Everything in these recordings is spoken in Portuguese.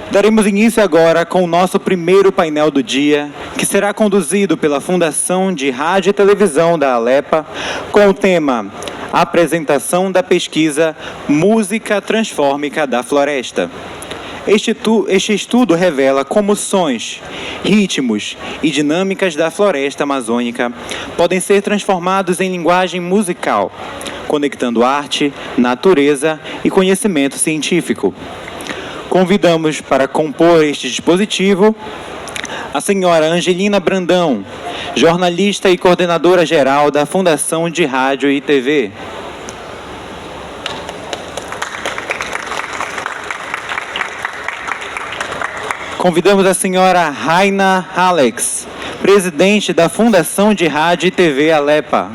Daremos início agora com o nosso primeiro painel do dia, que será conduzido pela Fundação de Rádio e Televisão da Alepa, com o tema Apresentação da Pesquisa Música Transfórmica da Floresta. Este estudo revela como sons, ritmos e dinâmicas da floresta amazônica podem ser transformados em linguagem musical, conectando arte, natureza e conhecimento científico. Convidamos para compor este dispositivo a senhora Angelina Brandão, jornalista e coordenadora geral da Fundação de Rádio e TV. Convidamos a senhora Raina Alex, presidente da Fundação de Rádio e TV Alepa.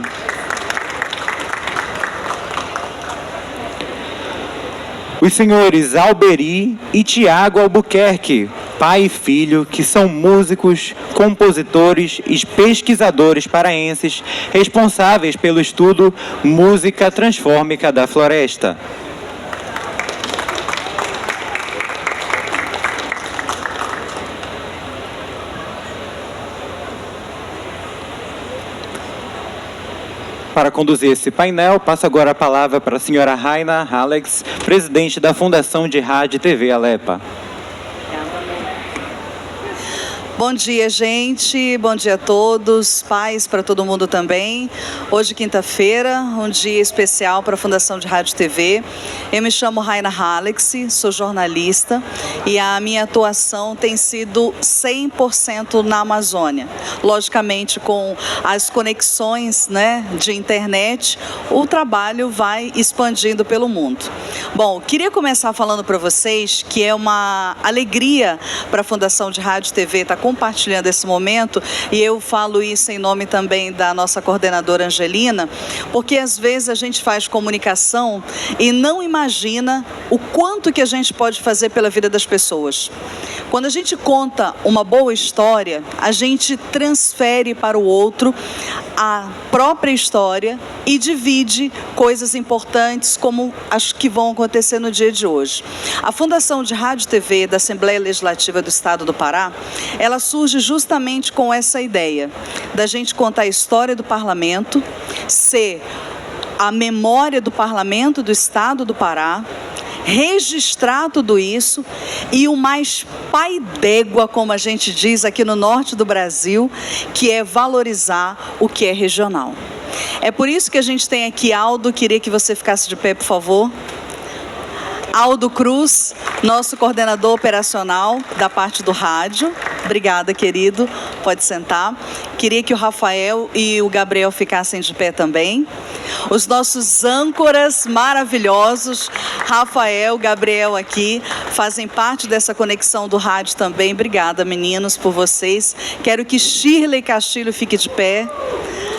Os senhores Alberi e Tiago Albuquerque, pai e filho, que são músicos, compositores e pesquisadores paraenses responsáveis pelo estudo Música Transfórmica da Floresta. Para conduzir esse painel, passo agora a palavra para a senhora Raina Alex, presidente da Fundação de Rádio e TV Alepa. Bom dia, gente. Bom dia a todos. Paz para todo mundo também. Hoje, quinta-feira, um dia especial para a Fundação de Rádio e TV. Eu me chamo Raina Alex, sou jornalista e a minha atuação tem sido 100% na Amazônia. Logicamente, com as conexões, de internet, o trabalho vai expandindo pelo mundo. Bom, queria começar falando para vocês que é uma alegria para a Fundação de Rádio e TV estar compartilhando esse momento, e eu falo isso em nome também da nossa coordenadora Angelina, porque às vezes a gente faz comunicação e não imagina o quanto que a gente pode fazer pela vida das pessoas. Quando a gente conta uma boa história, a gente transfere para o outro a própria história e divide coisas importantes como as que vão acontecer no dia de hoje. A Fundação de Rádio e TV da Assembleia Legislativa do Estado do Pará, ela surge justamente com essa ideia da gente contar a história do parlamento, ser a memória do parlamento do Estado do Pará, registrar tudo isso e o mais pai d'égua, como a gente diz aqui no norte do Brasil, que é valorizar o que é regional. É por isso que a gente tem aqui Aldo, queria que você ficasse de pé, por favor. Aldo Cruz, nosso coordenador operacional da parte do rádio. Obrigada, querido. Pode sentar. Queria que o Rafael e o Gabriel ficassem de pé também. Os nossos âncoras maravilhosos, Rafael, Gabriel aqui, fazem parte dessa conexão do rádio também. Obrigada, meninos, por vocês. Quero que Shirley Castilho fique de pé.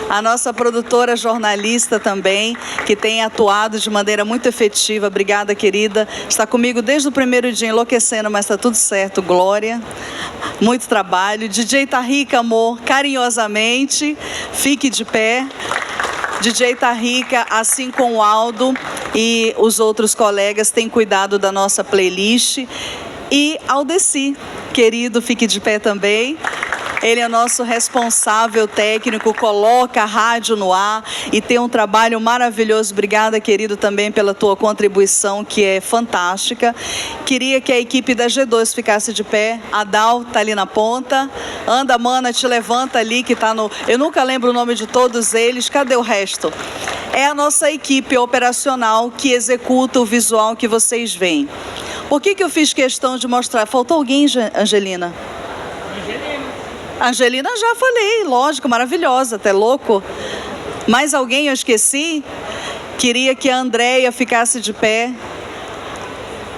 A nossa produtora jornalista também, que tem atuado de maneira muito efetiva. Obrigada, querida. Está comigo desde o primeiro dia, enlouquecendo, mas está tudo certo. Glória. Muito trabalho. DJ Tarrica, amor, carinhosamente, fique de pé. DJ Tarrica, assim como o Aldo e os outros colegas, têm cuidado da nossa playlist. E Aldeci, querido, fique de pé também. Ele é o nosso responsável técnico, coloca a rádio no ar e tem um trabalho maravilhoso. Obrigada, querido, também pela tua contribuição, que é fantástica. Queria que a equipe da G2 ficasse de pé. A Dal está ali na ponta. Anda, mana, te levanta ali, que está no... Eu nunca lembro o nome de todos eles. Cadê o resto? É a nossa equipe operacional que executa o visual que vocês veem. Por que eu fiz questão de mostrar? Faltou alguém, Angelina? Angelina, já falei, lógico, maravilhosa, até louco. Mais alguém eu esqueci? Queria que a Andréia ficasse de pé.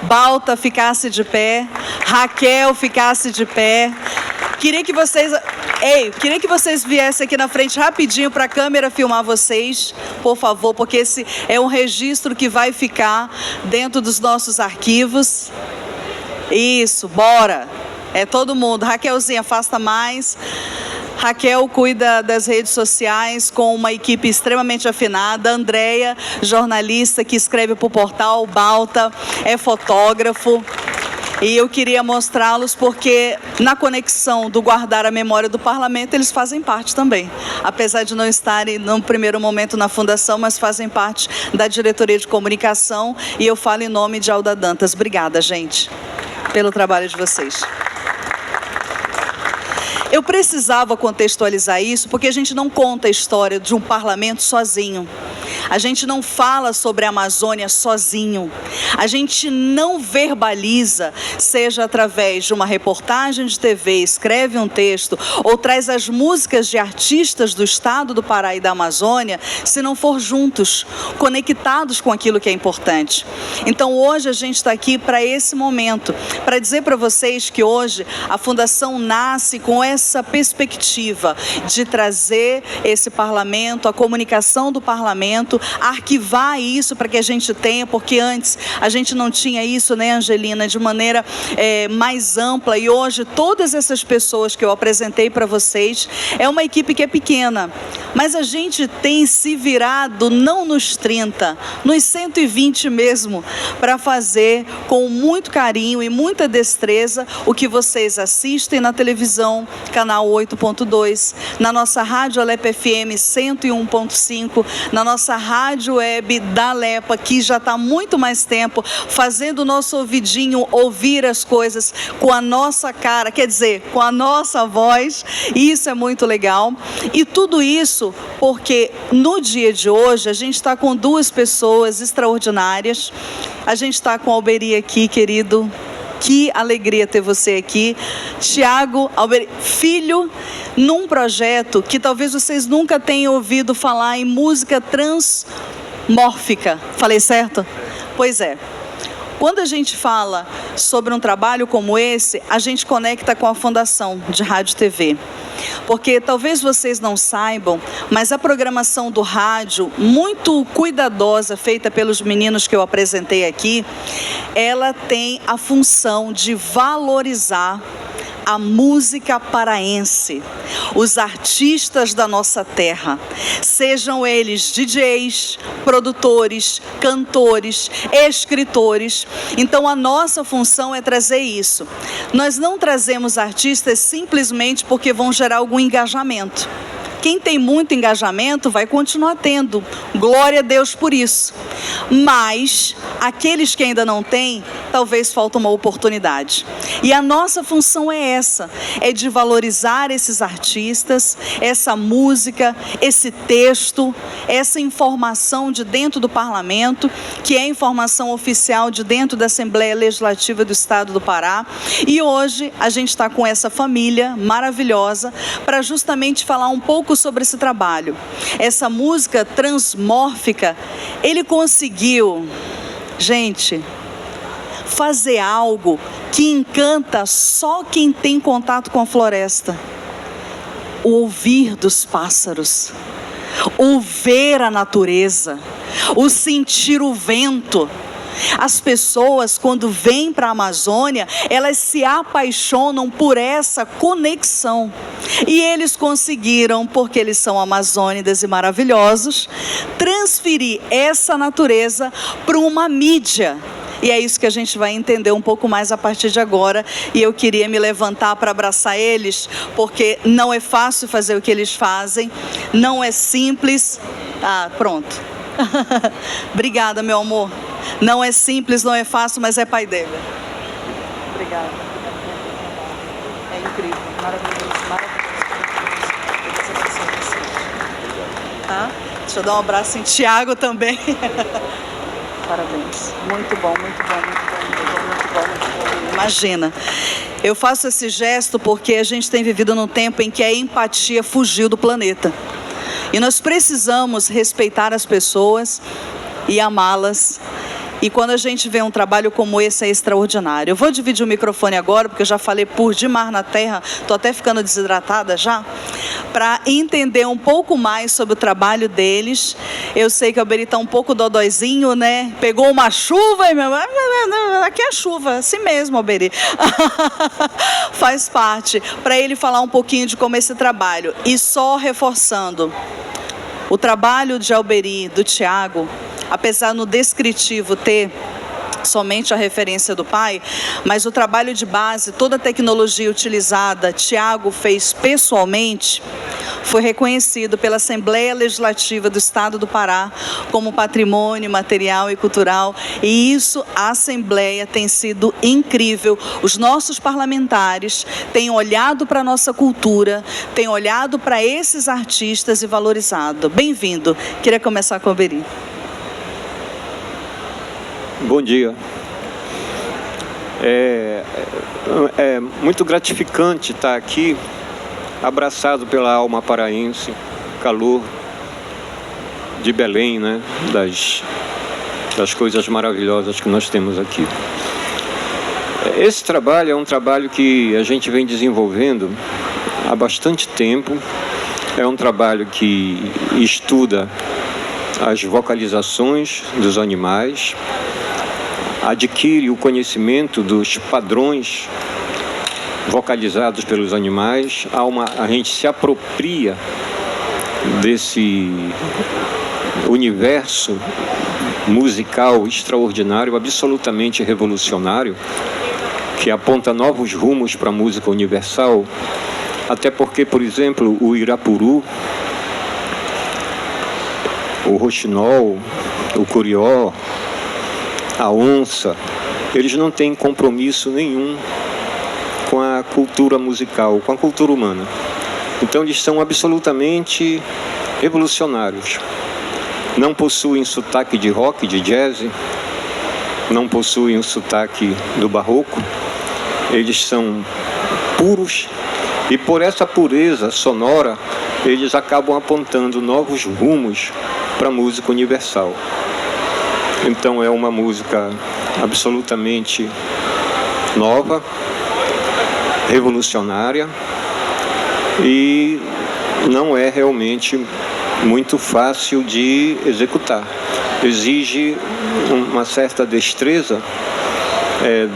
Balta ficasse de pé. Raquel ficasse de pé. Queria que vocês viessem aqui na frente rapidinho para a câmera filmar vocês, por favor, porque esse é um registro que vai ficar dentro dos nossos arquivos. Isso, bora! É todo mundo. Raquelzinha, afasta mais. Raquel cuida das redes sociais com uma equipe extremamente afinada. Andréia, jornalista que escreve para o portal. Balta é fotógrafo. E eu queria mostrá-los porque na conexão do guardar a memória do parlamento, eles fazem parte também. Apesar de não estarem no primeiro momento na fundação, mas fazem parte da diretoria de comunicação, e eu falo em nome de Alda Dantas. Obrigada, gente, pelo trabalho de vocês. Eu precisava contextualizar isso porque a gente não conta a história de um parlamento sozinho. A gente não fala sobre a Amazônia sozinho. A gente não verbaliza, seja através de uma reportagem de TV, escreve um texto ou traz as músicas de artistas do estado do Pará e da Amazônia, se não for juntos, conectados com aquilo que é importante. Então hoje a gente está aqui para esse momento, para dizer para vocês que hoje a Fundação nasce com essa perspectiva de trazer esse parlamento, a comunicação do parlamento, arquivar isso para que a gente tenha, porque antes a gente não tinha isso, né, Angelina, de maneira mais ampla, e hoje todas essas pessoas que eu apresentei para vocês, é uma equipe que é pequena, mas a gente tem se virado não nos 30, nos 120 mesmo, para fazer com muito carinho e muita destreza o que vocês assistem na televisão, canal 8.2, na nossa rádio Alepa FM 101.5, na nossa rádio web da Alepa, que já está muito mais tempo fazendo o nosso ouvidinho ouvir as coisas com a nossa cara, quer dizer, com a nossa voz, e isso é muito legal. E tudo isso porque no dia de hoje a gente está com duas pessoas extraordinárias. A gente está com o Alberi aqui, querido. Que alegria ter você aqui. Tiago Alberi, filho, num projeto que talvez vocês nunca tenham ouvido falar em música transmórfica. Falei certo? Pois é. Quando a gente fala sobre um trabalho como esse, a gente conecta com a Fundação de Rádio e TV. Porque talvez vocês não saibam, mas a programação do rádio, muito cuidadosa, feita pelos meninos que eu apresentei aqui, ela tem a função de valorizar a música paraense, os artistas da nossa terra, sejam eles DJs, produtores, cantores, escritores. Então a nossa função é trazer isso. Nós não trazemos artistas simplesmente porque vão gerar algum engajamento. Quem tem muito engajamento vai continuar tendo. Glória a Deus por isso. Mas aqueles que ainda não têm, talvez falta uma oportunidade. E a nossa função é essa, é de valorizar esses artistas, essa música, esse texto, essa informação de dentro do parlamento, que é informação oficial de dentro da Assembleia Legislativa do Estado do Pará. E hoje a gente está com essa família maravilhosa para justamente falar um pouco sobre esse trabalho. Essa música transmórfica, ele conseguiu, gente, fazer algo que encanta só quem tem contato com a floresta. O ouvir dos pássaros, o ver a natureza, o sentir o vento. As pessoas, quando vêm para a Amazônia, elas se apaixonam por essa conexão. E eles conseguiram, porque eles são amazônidas e maravilhosos, transferir essa natureza para uma mídia. E é isso que a gente vai entender um pouco mais a partir de agora. E eu queria me levantar para abraçar eles, porque não é fácil fazer o que eles fazem, não é simples. Ah, pronto. Obrigada, meu amor. Não é simples, não é fácil, mas é pai dele. Obrigada. É incrível, maravilhoso, maravilhoso. Tá? Deixa eu dar um abraço em Tiago também. Parabéns. Muito bom, muito bom, muito bom, muito bom, muito bom, muito bom. Imagina. Eu faço esse gesto porque a gente tem vivido num tempo em que a empatia fugiu do planeta. E nós precisamos respeitar as pessoas e amá-las. E quando a gente vê um trabalho como esse, é extraordinário. Eu vou dividir o microfone agora, porque eu já falei por de mar na terra, estou até ficando desidratada já, para entender um pouco mais sobre o trabalho deles. Eu sei que o Alberi está um pouco dodóizinho, né? Pegou uma chuva e... Aqui é chuva, assim mesmo, Alberi. Faz parte. Para ele falar um pouquinho de como esse trabalho. E só reforçando, o trabalho de Alberi, do Tiago, apesar no descritivo ter somente a referência do pai, mas o trabalho de base, toda a tecnologia utilizada, Tiago fez pessoalmente, foi reconhecido pela Assembleia Legislativa do Estado do Pará como patrimônio material e cultural, e isso, a Assembleia tem sido incrível. Os nossos parlamentares têm olhado para a nossa cultura, têm olhado para esses artistas e valorizado. Bem-vindo. Queria começar com o Beri. Bom dia. É muito gratificante estar aqui, abraçado pela alma paraense, calor de Belém, né? Das coisas maravilhosas que nós temos aqui. Esse trabalho é um trabalho que a gente vem desenvolvendo há bastante tempo. É um trabalho que estuda as vocalizações dos animais, adquire o conhecimento dos padrões vocalizados pelos animais. A gente se apropria desse universo musical extraordinário, absolutamente revolucionário, que aponta novos rumos para a música universal, até porque, por exemplo, o Irapuru, o Rouxinol, o Curió, a onça, eles não têm compromisso nenhum com a cultura musical, com a cultura humana. Então eles são absolutamente revolucionários. Não possuem sotaque de rock, de jazz, não possuem o sotaque do barroco. Eles são puros e por essa pureza sonora eles acabam apontando novos rumos para a música universal. Então é uma música absolutamente nova, revolucionária, e não é realmente muito fácil de executar. Exige uma certa destreza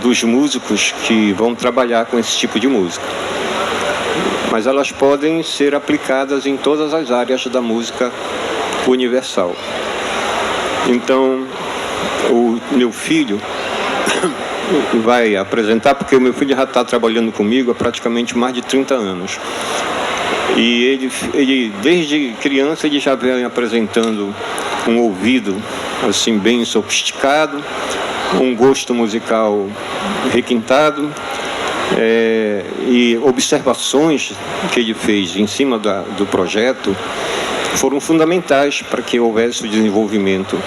dos músicos que vão trabalhar com esse tipo de música. Mas elas podem ser aplicadas em todas as áreas da música universal. Então, o meu filho vai apresentar, porque o meu filho já está trabalhando comigo há praticamente mais de 30 anos. E ele desde criança, ele já vem apresentando um ouvido assim bem sofisticado, um gosto musical requintado, e observações que ele fez em cima do projeto foram fundamentais para que houvesse o desenvolvimento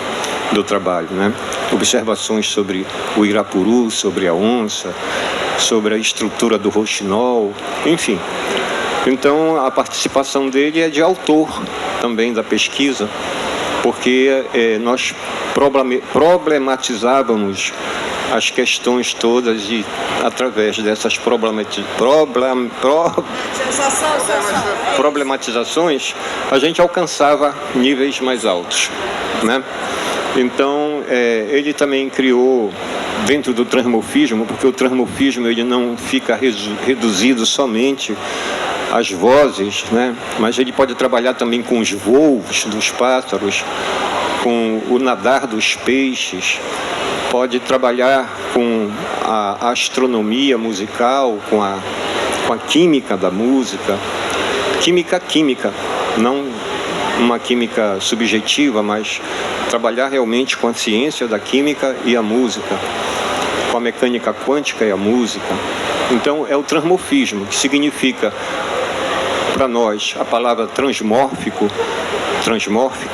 do trabalho, né? Observações sobre o Irapuru, sobre a onça, sobre a estrutura do Rouxinol, enfim. Então a participação dele é de autor também da pesquisa, porque nós problematizávamos as questões todas e através dessas problematizações a gente alcançava níveis mais altos, né? Então ele também criou dentro do transmorfismo, porque o transmorfismo ele não fica reduzido somente às vozes, né? Mas ele pode trabalhar também com os voos dos pássaros, com o nadar dos peixes, pode trabalhar com a astronomia musical, com a química da música, química, não uma química subjetiva, mas trabalhar realmente com a ciência da química e a música, com a mecânica quântica e a música. Então é o transmorfismo, que significa para nós a palavra transmórfica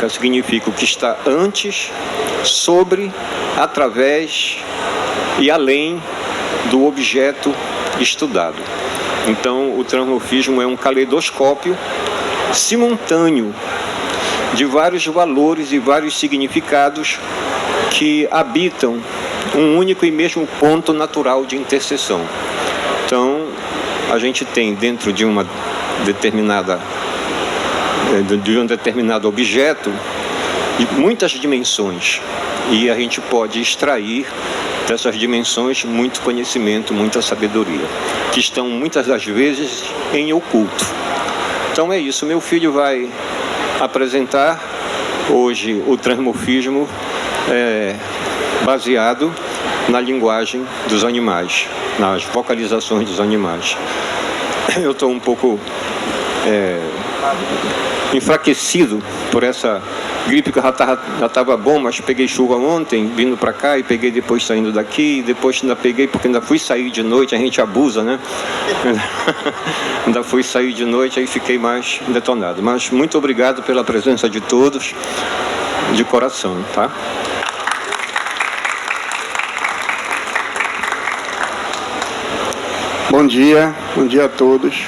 significa o que está antes, sobre, através e além do objeto estudado. Então o transmorfismo é um caleidoscópio simultâneo de vários valores e vários significados que habitam um único e mesmo ponto natural de interseção. Então a gente tem dentro de um determinado objeto muitas dimensões, e a gente pode extrair dessas dimensões muito conhecimento, muita sabedoria, que estão muitas das vezes em oculto. Então é isso, meu filho vai apresentar hoje o transmorfismo baseado na linguagem dos animais, nas vocalizações dos animais. Eu estou um pouco enfraquecido por essa gripe que já estava bom, mas peguei chuva ontem, vindo para cá, e peguei depois saindo daqui, e depois ainda peguei porque ainda fui sair de noite, a gente abusa, né? Ainda fui sair de noite, aí fiquei mais detonado. Mas muito obrigado pela presença de todos, de coração, tá? Bom dia a todos.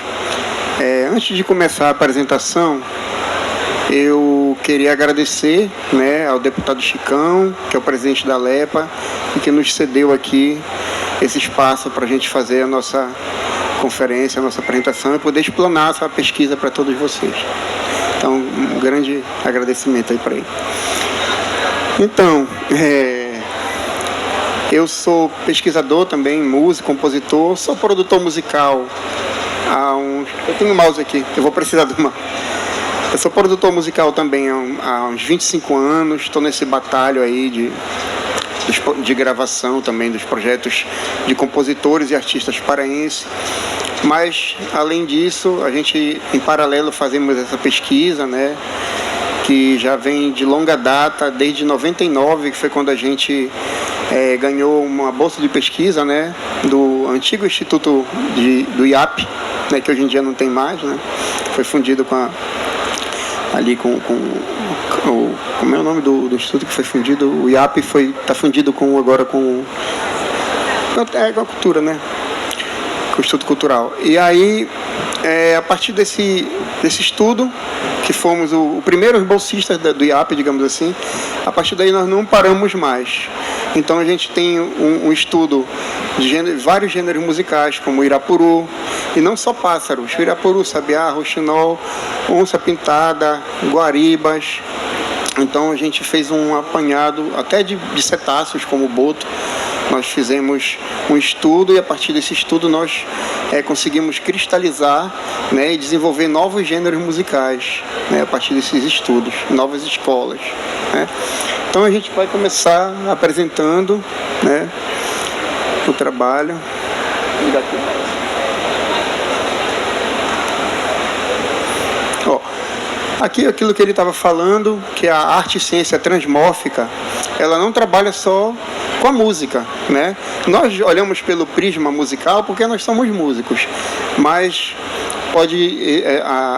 Antes de começar a apresentação, eu queria agradecer, né, ao deputado Chicão, que é o presidente da Alepa, e que nos cedeu aqui esse espaço para a gente fazer a nossa conferência, a nossa apresentação e poder explanar essa pesquisa para todos vocês. Então, um grande agradecimento aí para ele. Então, eu sou pesquisador também, músico, compositor, sou produtor musical eu tenho um mouse aqui, eu vou precisar de uma... Eu sou produtor musical também há uns 25 anos, estou nesse batalho aí de gravação também dos projetos de compositores e artistas paraenses. Mas, além disso, a gente, em paralelo, fazemos essa pesquisa, né, que já vem de longa data, desde 99, que foi quando a gente ganhou uma bolsa de pesquisa, né, do antigo Instituto do IAP, né, que hoje em dia não tem mais, né, foi fundido com como é o nome do instituto que foi fundido? O IAP está fundido agora com a cultura, né? Com o Instituto Cultural. E aí, a partir desse estudo, que fomos o primeiros bolsistas do IAP, digamos assim, a partir daí nós não paramos mais. Então a gente tem um estudo de vários gêneros musicais, como o Irapuru, e não só pássaros, o Irapuru, sabiá, rouxinol, onça pintada, guaribas. Então a gente fez um apanhado até de cetáceos, como o boto. Nós fizemos um estudo e a partir desse estudo nós conseguimos cristalizar, né, e desenvolver novos gêneros musicais, né, a partir desses estudos, novas escolas, né. Então a gente vai começar apresentando, né, o trabalho. Aqui aquilo que ele estava falando, que a arte e ciência transmórfica, ela não trabalha só com a música, né? Nós olhamos pelo prisma musical porque nós somos músicos, mas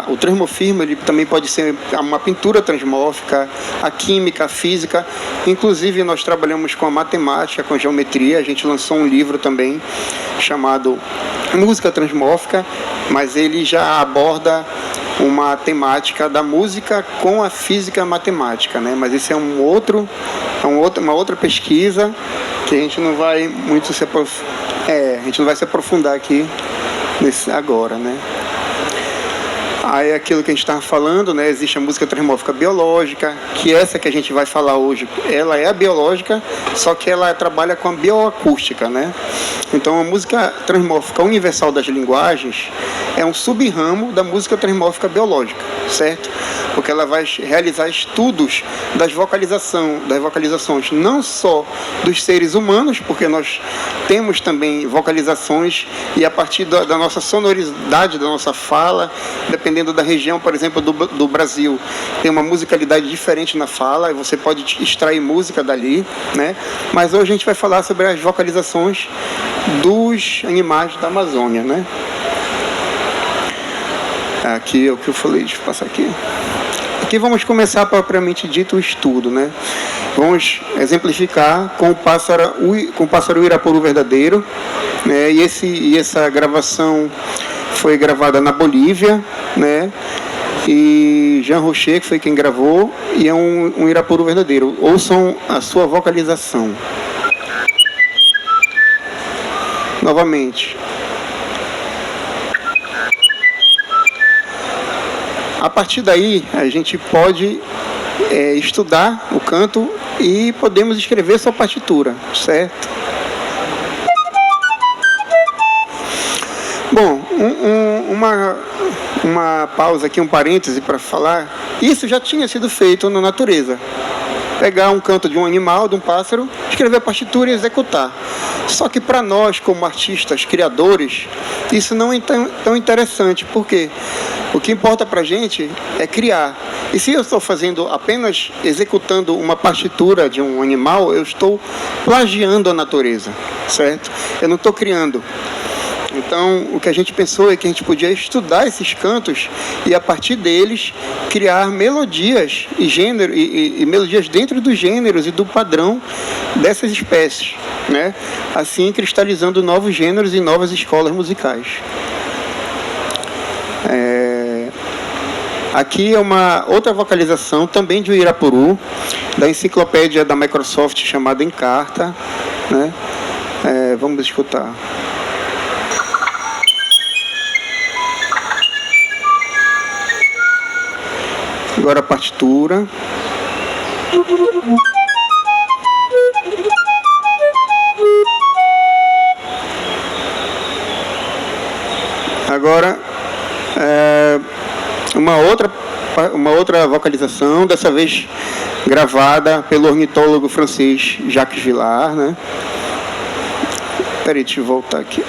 o transmorfismo ele também pode ser uma pintura transmórfica, a química, a física. Inclusive nós trabalhamos com a matemática, com a geometria. A gente lançou um livro também chamado Música Transmórfica, mas ele já aborda uma temática da música com a física matemática, né? Mas esse é uma outra pesquisa que a gente não vai muito a gente não vai se aprofundar aqui agora, né? Aí aquilo que a gente estava falando, né, existe a música transmórfica biológica, que essa que a gente vai falar hoje, ela é a biológica, só que ela trabalha com a bioacústica, né? Então a música transmórfica universal das linguagens é um sub-ramo da música transmórfica biológica, certo? Porque ela vai realizar estudos das vocalizações não só dos seres humanos, porque nós temos também vocalizações e a partir da nossa sonoridade, da nossa fala, dependendo da região, por exemplo, do Brasil, tem uma musicalidade diferente na fala, e você pode extrair música dali, né? Mas hoje a gente vai falar sobre as vocalizações dos animais da Amazônia, né? Aqui é o que eu falei, deixa eu passar aqui. Aqui vamos começar propriamente dito o estudo, né? Vamos exemplificar com o pássaro Irapuru verdadeiro, né? E essa gravação foi gravada na Bolívia, né? E Jean Rocher, que foi quem gravou, e é um Irapuru verdadeiro. Ouçam a sua vocalização. Novamente. A partir daí, a gente pode estudar o canto e podemos escrever sua partitura, certo? Bom, uma pausa aqui, um parêntese para falar. Isso já tinha sido feito na natureza. pegar um canto de um animal, de um pássaro, escrever a partitura e executar. Só que para nós, como artistas, criadores, isso não é tão interessante. Por quê? O que importa para a gente é criar. E se eu estou fazendo apenas executando uma partitura de um animal, eu estou plagiando a natureza, certo? Eu não estou criando. Então, o que a gente pensou é que a gente podia estudar esses cantos e, a partir deles, criar melodias e gênero, e melodias dentro dos gêneros e do padrão dessas espécies, né? Assim, cristalizando novos gêneros e novas escolas musicais. Aqui é uma outra vocalização, também de Uirapuru, da enciclopédia da Microsoft chamada Encarta, né? Vamos escutar. Agora a partitura. Agora uma outra vocalização, dessa vez gravada pelo ornitólogo francês Jacques Villard, né? Peraí, deixa eu voltar aqui.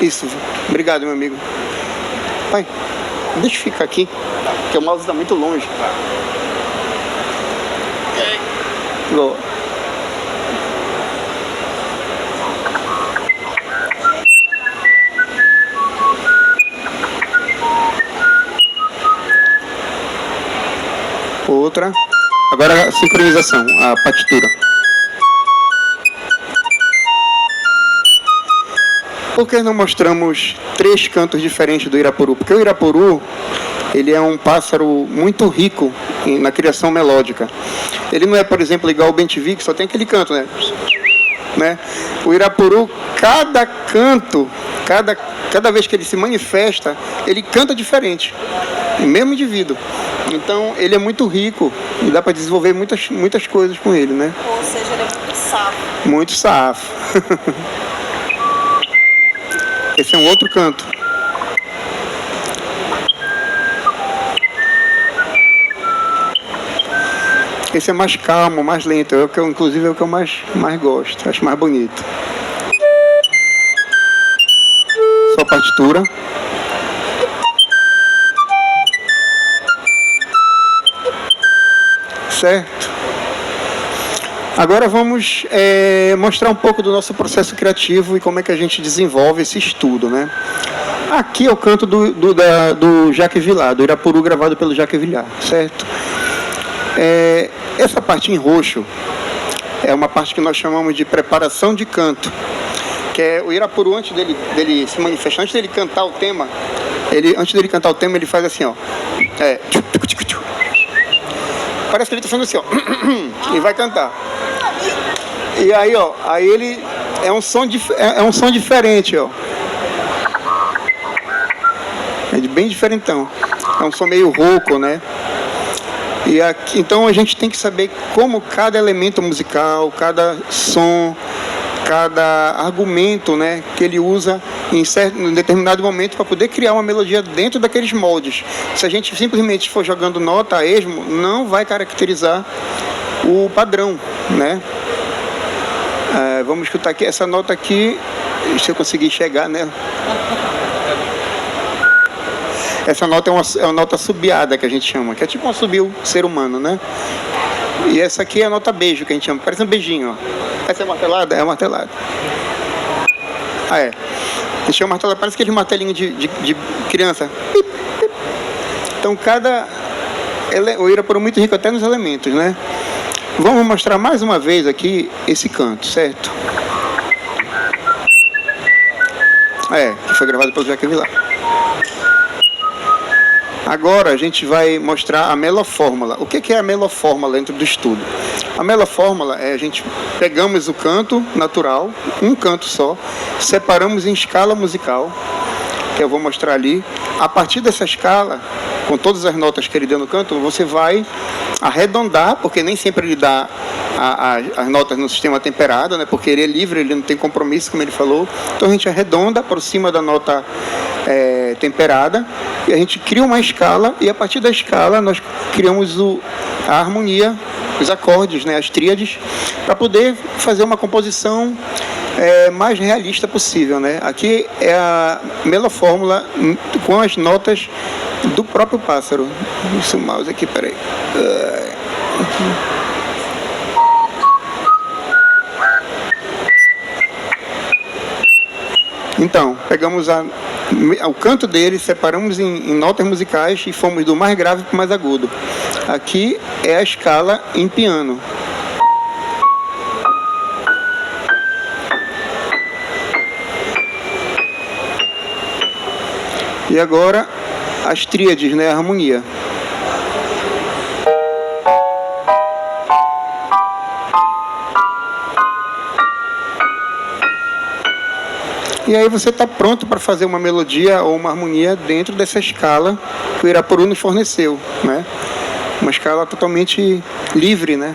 Isso, obrigado, meu amigo. Pai, deixa eu ficar aqui, porque o mouse está muito longe. Boa. Outra. Agora a sincronização, a partitura. Por que não mostramos 3 cantos diferentes do Uirapuru? Porque o Uirapuru, ele é um pássaro muito rico na criação melódica. Ele não é, por exemplo, igual o bem-te-vi, que só tem aquele canto, né? O Uirapuru, cada canto, cada vez que ele se manifesta, ele canta diferente, o mesmo indivíduo. Então, ele é muito rico e dá para desenvolver muitas coisas com ele, né? Ou seja, ele é muito safo. Muito safo. Esse é um outro canto. Esse é mais calmo, mais lento. Inclusive é o que eu mais gosto, acho mais bonito. Só partitura. Certo? Agora vamos mostrar um pouco do nosso processo criativo e como é que a gente desenvolve esse estudo, né? Aqui é o canto do Jacques Villard, do Uirapuru, gravado pelo Jacques Villard, certo? Essa parte em roxo é uma parte que nós chamamos de preparação de canto, que é o Uirapuru, antes dele se manifestar, antes dele cantar o tema, ele faz assim, ó. Parece que ele está fazendo assim, ó, e vai cantar. E aí, ó, ele é um som diferente, ó. É bem diferentão. É um som meio rouco, né? E aqui, então a gente tem que saber como cada elemento musical, cada som, cada argumento, né, que ele usa em determinado momento para poder criar uma melodia dentro daqueles moldes. Se a gente simplesmente for jogando nota a esmo, não vai caracterizar o padrão, né? Vamos escutar aqui essa nota aqui, se eu conseguir chegar nela. Essa nota é uma nota subiada, que a gente chama, que é tipo um assobio ser humano, né? E essa aqui é a nota beijo, que a gente chama, parece um beijinho, ó. Essa é martelada? É martelada. A gente chama martelada, parece aquele martelinho de criança. Então, o Uirapuru é muito rico até nos elementos, né? Vamos mostrar mais uma vez aqui esse canto, certo? Que foi gravado pelo Jacques Villard. Agora a gente vai mostrar a melofórmula. O que é a melofórmula dentro do estudo? A melofórmula a gente pegamos o canto natural, um canto só, separamos em escala musical, que eu vou mostrar ali. A partir dessa escala, com todas as notas que ele deu no canto, você vai arredondar, porque nem sempre ele dá as notas no sistema temperado, né? Porque ele é livre, ele não tem compromisso, como ele falou. Então a gente arredonda, aproxima da nota temperada, e a gente cria uma escala, e a partir da escala nós criamos a harmonia, os acordes, né, as tríades, para poder fazer uma composição mais realista possível, né? Aqui é a melofórmula com as notas do próprio pássaro. Isso, o mouse aqui, peraí. Então, pegamos o canto dele, separamos em notas musicais e fomos do mais grave para o mais agudo. Aqui é a escala em piano. E agora as tríades, né, a harmonia. E aí você está pronto para fazer uma melodia ou uma harmonia dentro dessa escala que o Irapuru nos forneceu, né? Uma escala totalmente livre, né?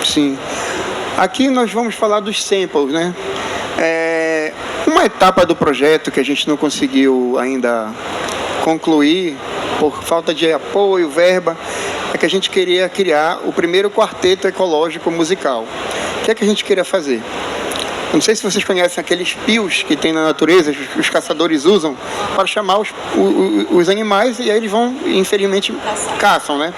Sim. Aqui nós vamos falar dos samples, né? Uma etapa do projeto que a gente não conseguiu ainda concluir por falta de apoio, verba, é que a gente queria criar o primeiro quarteto ecológico musical. O que é que a gente queria fazer? Não sei se vocês conhecem aqueles pios que tem na natureza, os caçadores usam para chamar os animais, e aí eles vão, infelizmente, caçam, né?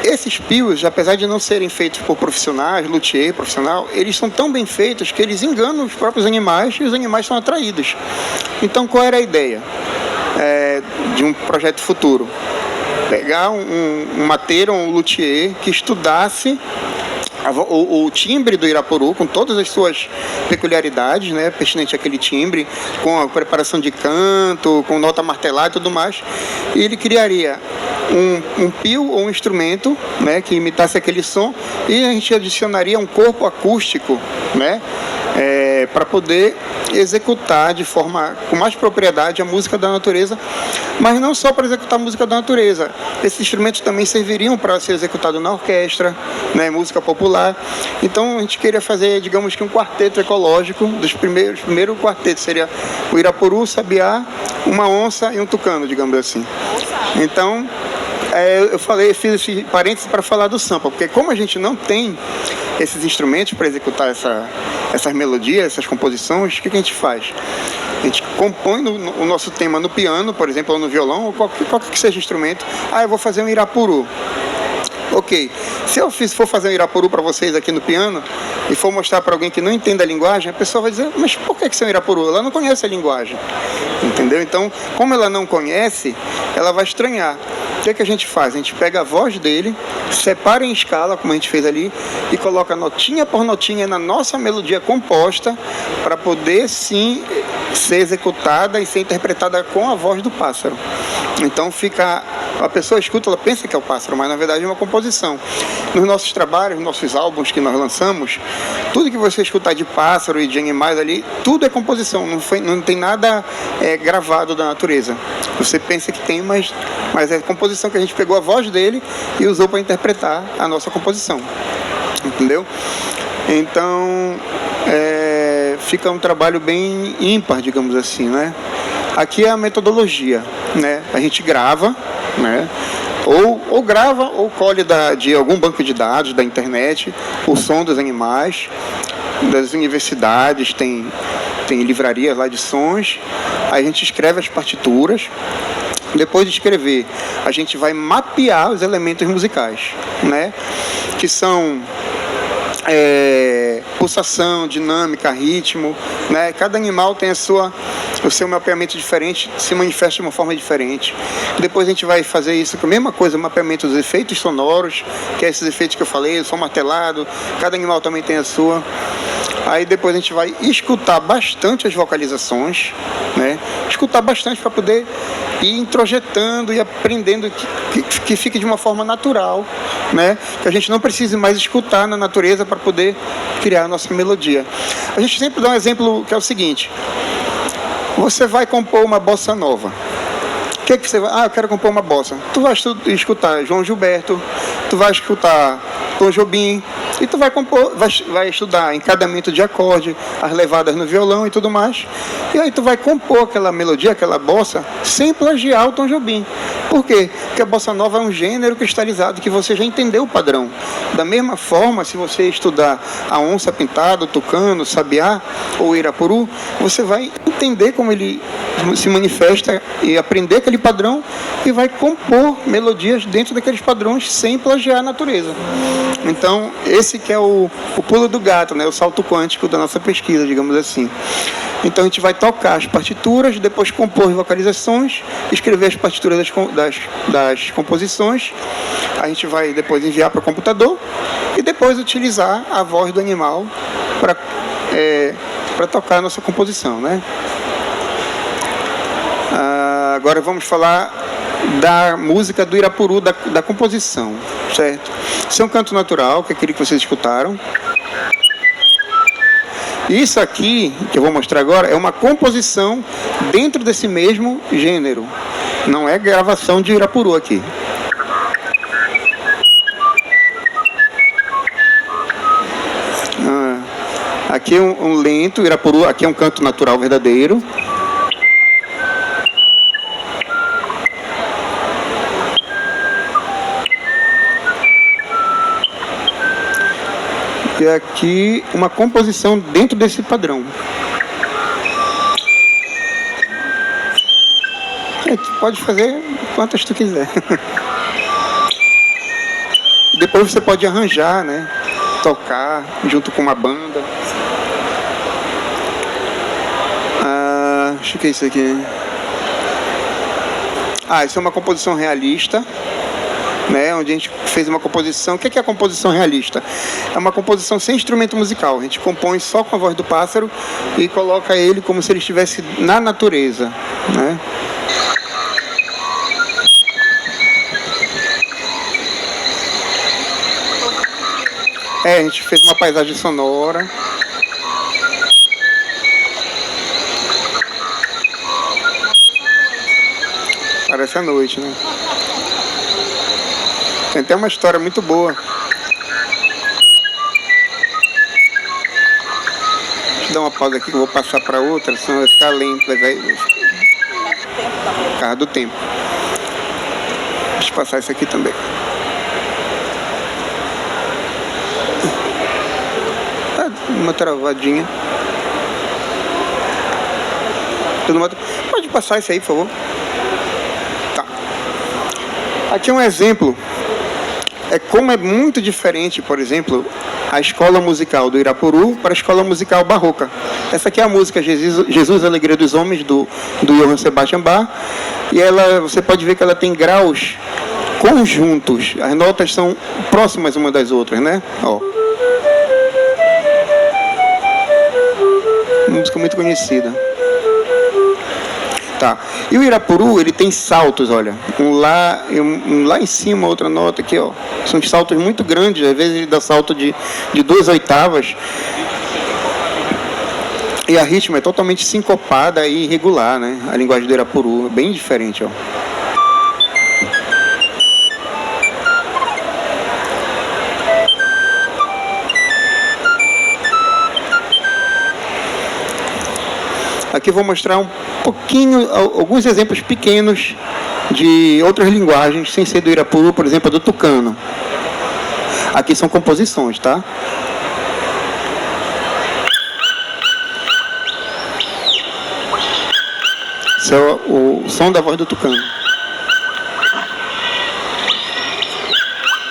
Esses pios, apesar de não serem feitos por profissionais, luthier profissional, eles são tão bem feitos que eles enganam os próprios animais e os animais são atraídos. Então, qual era a ideia de um projeto futuro? Pegar um mateiro, um luthier que estudasse o timbre do Irapuru, com todas as suas peculiaridades, né, pertinente àquele timbre, com a preparação de canto, com nota martelada e tudo mais, e ele criaria um pio ou um instrumento, né, que imitasse aquele som, e a gente adicionaria um corpo acústico, né, para poder executar de forma com mais propriedade a música da natureza, mas não só para executar a música da natureza. Esses instrumentos também serviriam para ser executado na orquestra, né, música popular. Então a gente queria fazer, digamos que um quarteto ecológico dos primeiro quarteto seria o Irapuru, o sabiá, uma onça e um tucano, digamos assim. Então eu fiz esse parênteses para falar do sample, porque como a gente não tem esses instrumentos para executar essas melodias, essas composições, o que a gente faz? A gente compõe o nosso tema no piano, por exemplo, ou no violão, ou qualquer que seja instrumento. Eu vou fazer um Irapuru. Ok, se eu for fazer um Irapuru para vocês aqui no piano e for mostrar para alguém que não entende a linguagem, a pessoa vai dizer, mas por que isso é um Irapuru? Ela não conhece a linguagem, entendeu? Então, como ela não conhece, ela vai estranhar. O que a gente faz? A gente pega a voz dele, separa em escala, como a gente fez ali, e coloca notinha por notinha na nossa melodia composta para poder, sim, ser executada e ser interpretada com a voz do pássaro. Então a pessoa escuta, ela pensa que é o pássaro, mas na verdade é uma composição. Nos nossos trabalhos, nos nossos álbuns que nós lançamos, tudo que você escutar de pássaro e de animais ali, tudo é composição, não tem nada gravado da natureza. Você pensa que tem, mas é composição que a gente pegou a voz dele e usou para interpretar a nossa composição. Entendeu? Então, fica um trabalho bem ímpar, digamos assim, né? Aqui é a metodologia, né? A gente grava, né? Ou grava ou colhe de algum banco de dados da internet o som dos animais, das universidades, tem livrarias lá de sons. Aí a gente escreve as partituras. Depois de escrever, a gente vai mapear os elementos musicais, né? Que são pulsação, dinâmica, ritmo, né? Cada animal tem o seu mapeamento diferente, se manifesta de uma forma diferente. Depois a gente vai fazer isso com a mesma coisa, mapeamento dos efeitos sonoros, que é esses efeitos que eu falei, o som martelado, cada animal também tem a sua. Aí depois a gente vai escutar bastante as vocalizações, né? Escutar bastante para poder ir introjetando e aprendendo que fique de uma forma natural, né? Que a gente não precise mais escutar na natureza para poder criar a nossa melodia. A gente sempre dá um exemplo que é o seguinte: você vai compor uma bossa nova. O que você vai? Eu quero compor uma bossa. Tu vai escutar João Gilberto, tu vai escutar Tom Jobim, E tu vai compor, vai estudar encadamento de acorde, as levadas no violão e tudo mais. E aí tu vai compor aquela melodia, aquela bossa, sem plagiar o Tom Jobim. Por quê? Porque a bossa nova é um gênero cristalizado que você já entendeu o padrão. Da mesma forma, se você estudar a onça pintada, o tucano, o sabiá ou o irapuru, você vai entender como ele se manifesta e aprender aquele padrão e vai compor melodias dentro daqueles padrões sem plagiar a natureza. Então, esse que é o pulo do gato, né? O salto quântico da nossa pesquisa, digamos assim. Então, a gente vai tocar as partituras, depois compor vocalizações, escrever as partituras das composições, a gente vai depois enviar para o computador e depois utilizar a voz do animal para tocar a nossa composição, né? Agora vamos falar da música do Irapuru, da composição, certo? Isso é um canto natural, que é aquele que vocês escutaram. Isso aqui, que eu vou mostrar agora, é uma composição dentro desse mesmo gênero. Não é gravação de Irapuru aqui. Aqui é um lento, Irapuru, aqui é um canto natural verdadeiro. E aqui uma composição dentro desse padrão. Pode fazer quantas tu quiser. Depois você pode arranjar, né? Tocar junto com uma banda. Acho que é isso aqui. Isso é uma composição realista, né, onde a gente fez uma composição. O que é a composição realista? É uma composição sem instrumento musical. A gente compõe só com a voz do pássaro e coloca ele como se ele estivesse na natureza, né? A gente fez uma paisagem sonora. Parece a noite, né? Tem até uma história muito boa. Deixa eu dar uma pausa aqui que eu vou passar para outra, senão vai ficar lento. Por causa do tempo. Deixa eu passar isso aqui também. Uma travadinha. Pode passar isso aí, por favor. Tá. Aqui é um exemplo. Como é muito diferente, por exemplo, a escola musical do Irapuru para a escola musical barroca. Essa aqui é a música Jesus, Alegria dos Homens, do Johann Sebastian Bach. E você pode ver que ela tem graus conjuntos. As notas são próximas umas das outras, né? Ó. Uma música muito conhecida. Tá. E o Irapuru, ele tem saltos, olha. Um lá em cima, outra nota aqui, ó. São saltos muito grandes, às vezes ele dá salto de 2 oitavas. E a ritmo é totalmente sincopada e irregular, né? A linguagem do Irapuru é bem diferente, ó. Aqui eu vou mostrar um pouquinho, alguns exemplos pequenos de outras linguagens, sem ser do Irapuru, por exemplo, do tucano. Aqui são composições, tá? Esse é o som da voz do tucano.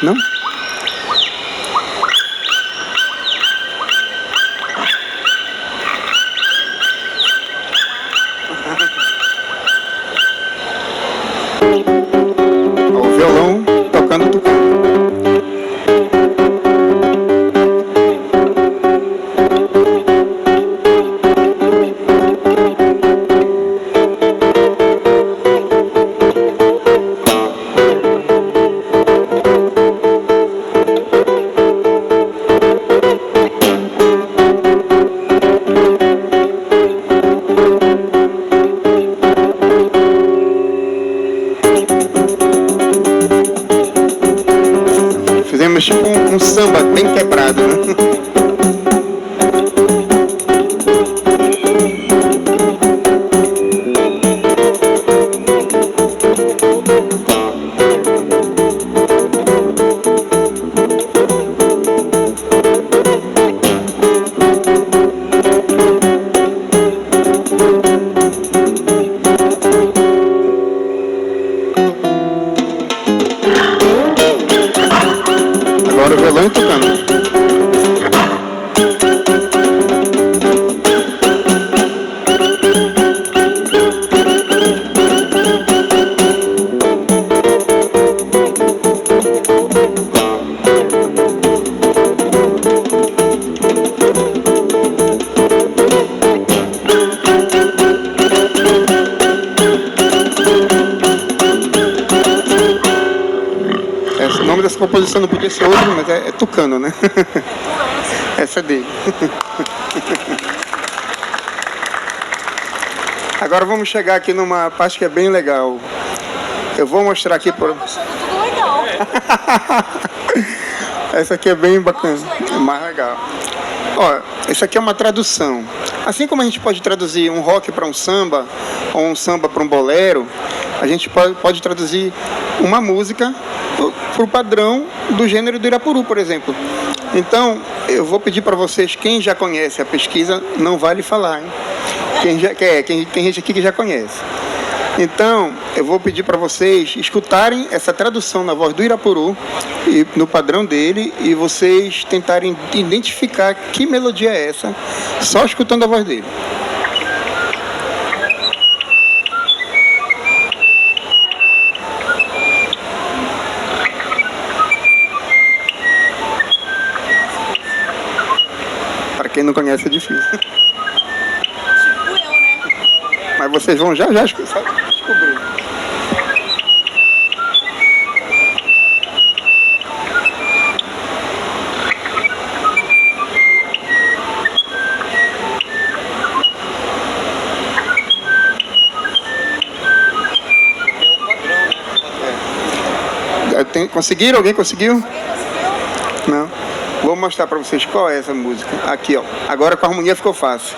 Não? O violão tocando tucano. fazemos tipo um samba bem quebrado, né? Agora o violão e tocando. O nome dessa composição não podia ser outro, mas é Tucano, né? Essa é dele. Agora vamos chegar aqui numa parte que é bem legal. Eu vou mostrar aqui por... Tudo legal. Essa aqui é bem bacana, é mais legal. Ó, essa aqui é uma tradução. Assim como a gente pode traduzir um rock para um samba, ou um samba para um bolero, a gente pode traduzir uma música para o padrão do gênero do Irapuru, por exemplo. Então, eu vou pedir para vocês, quem já conhece a pesquisa, não vale falar, hein? Tem gente aqui que já conhece. Então, eu vou pedir para vocês escutarem essa tradução na voz do Irapuru, e no padrão dele, e vocês tentarem identificar que melodia é essa, só escutando a voz dele. Para quem não conhece é difícil. Tipo eu, né? Mas vocês vão já descobrir. Conseguiram? Alguém conseguiu? Não? Vou mostrar para vocês qual é essa música. Aqui, ó. Agora com a harmonia ficou fácil.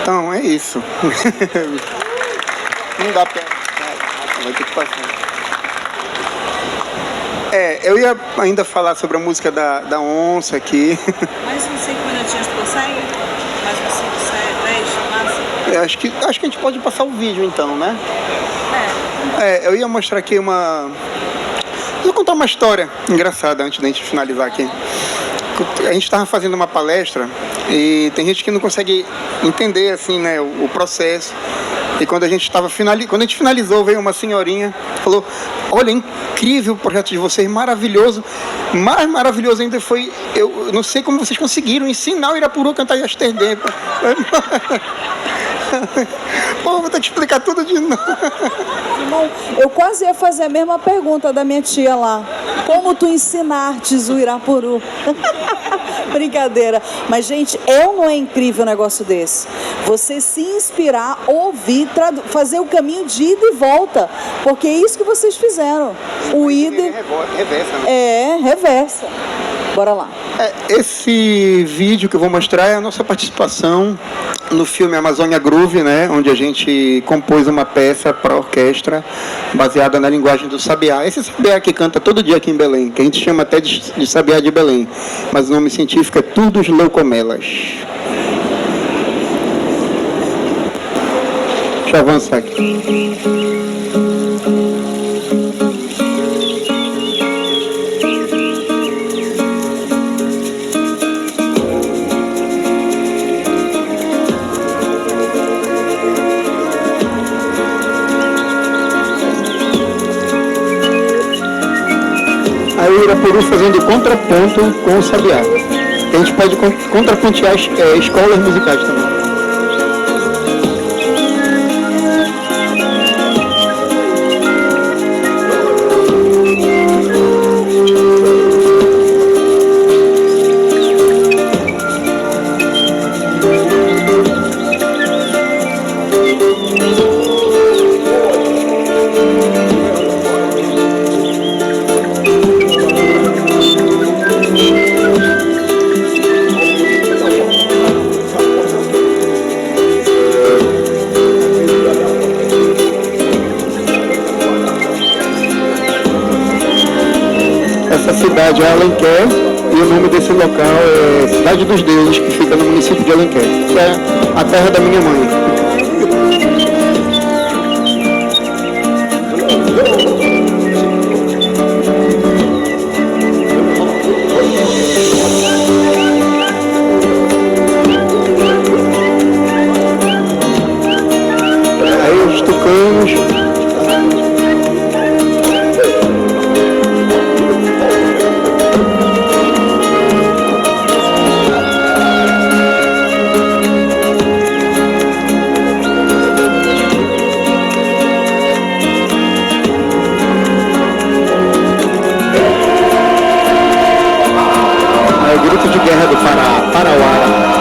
Então, é isso. Não dá pra... Vai ter que passar. Eu ia ainda falar sobre a música da onça aqui. Mais uns 5 minutinhos tu consegue? Mais uns 5, 7, 10, máximo? Acho que a gente pode passar o vídeo então, né? Eu ia mostrar aqui vou contar uma história engraçada antes da gente finalizar aqui. A gente estava fazendo uma palestra e tem gente que não consegue entender assim, né, o processo. E quando a gente finalizou, veio uma senhorinha, falou: olha, incrível o projeto de vocês, maravilhoso. Mais maravilhoso ainda foi, eu não sei como vocês conseguiram ensinar o Irapuru a cantar Yesterday. Pô, vou ter que explicar tudo de novo. Irmão, eu quase ia fazer a mesma pergunta da minha tia lá. Como tu ensinastes o Irapuru? Brincadeira. Mas, gente, não é incrível um negócio desse? Você se inspirar, ouvir, fazer o caminho de ida e volta. Porque é isso que vocês fizeram. O ida... Reversa, né? Reversa. Bora lá. Esse vídeo que eu vou mostrar é a nossa participação no filme Amazônia Groove, né, onde a gente compôs uma peça para orquestra baseada na linguagem do sabiá. Esse sabiá que canta todo dia aqui em Belém, que a gente chama até de sabiá de Belém, mas o nome científico é Turdus leucomelas. Deixa eu avançar aqui. Aí o Irapuru fazendo contraponto com o sabiá. A gente pode contrapontear escolas musicais também. Essa cidade é Alenquer e o nome desse local é Cidade dos Deuses, que fica no município de Alenquer, que é a terra da minha mãe. Aí os tucanos. Grito de guerra do Parauara.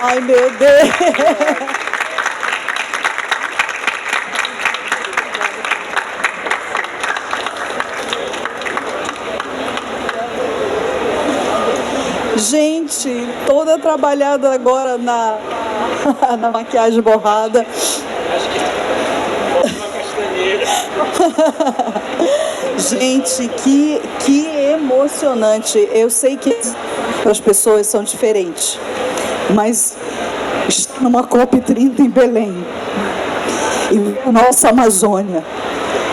Ai, meu Deus! Gente, toda trabalhada agora na maquiagem borrada. Gente, que emocionante. Eu sei que as pessoas são diferentes, mas está numa COP30 em Belém, e nossa Amazônia,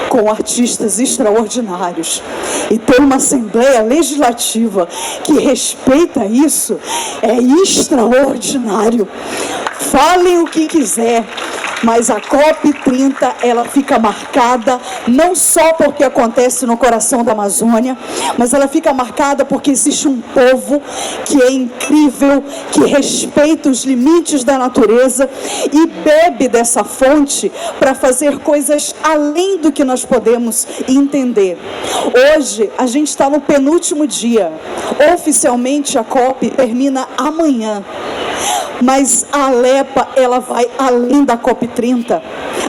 com artistas extraordinários, e ter uma Assembleia Legislativa que respeita isso, é extraordinário. Falem o que quiser, Mas a COP30, ela fica marcada não só porque acontece no coração da Amazônia, mas ela fica marcada porque existe um povo que é incrível, que respeita os limites da natureza e bebe dessa fonte para fazer coisas além do que nós podemos entender. Hoje, a gente está no penúltimo dia. Oficialmente, a COP termina amanhã. Mas a Alepa, ela vai além da COP30.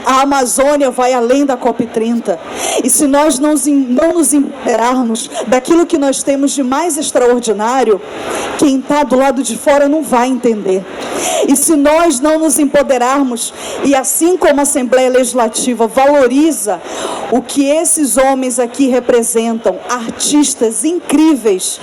A Amazônia vai além da COP30. E se nós não nos empoderarmos daquilo que nós temos de mais extraordinário, quem está do lado de fora não vai entender. E se nós não nos empoderarmos, e assim como a Assembleia Legislativa valoriza o que esses homens aqui representam, artistas incríveis,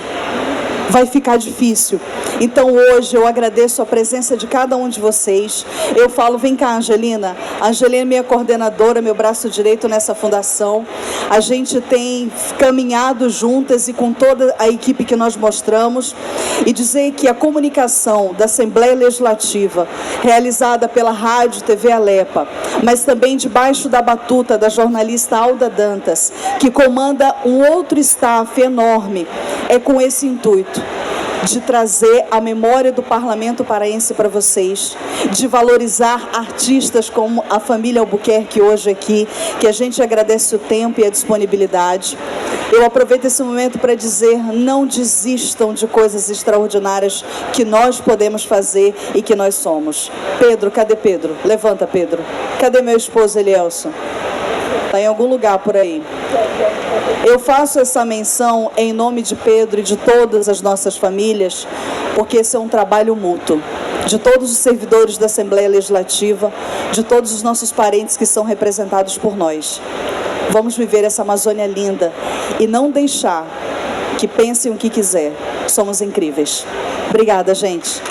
vai ficar difícil. Então hoje eu agradeço a presença de cada um de vocês. Eu falo, vem cá, Angelina. A Angelina é minha coordenadora, meu braço direito nessa fundação. A gente tem caminhado juntas e com toda a equipe que nós mostramos. E dizer que a comunicação da Assembleia Legislativa, realizada pela Rádio TV Alepa, mas também debaixo da batuta da jornalista Alda Dantas, que comanda um outro staff enorme, é com esse intuito de trazer a memória do Parlamento Paraense para vocês, de valorizar artistas como a família Albuquerque hoje aqui, que a gente agradece o tempo e a disponibilidade. Eu aproveito esse momento para dizer, não desistam de coisas extraordinárias que nós podemos fazer e que nós somos. Pedro, cadê Pedro? Levanta, Pedro. Cadê meu esposo, Elielson? Está em algum lugar por aí. Eu faço essa menção em nome de Pedro e de todas as nossas famílias, porque esse é um trabalho mútuo, de todos os servidores da Assembleia Legislativa, de todos os nossos parentes que são representados por nós. Vamos viver essa Amazônia linda e não deixar que pensem o que quiser. Somos incríveis. Obrigada, gente.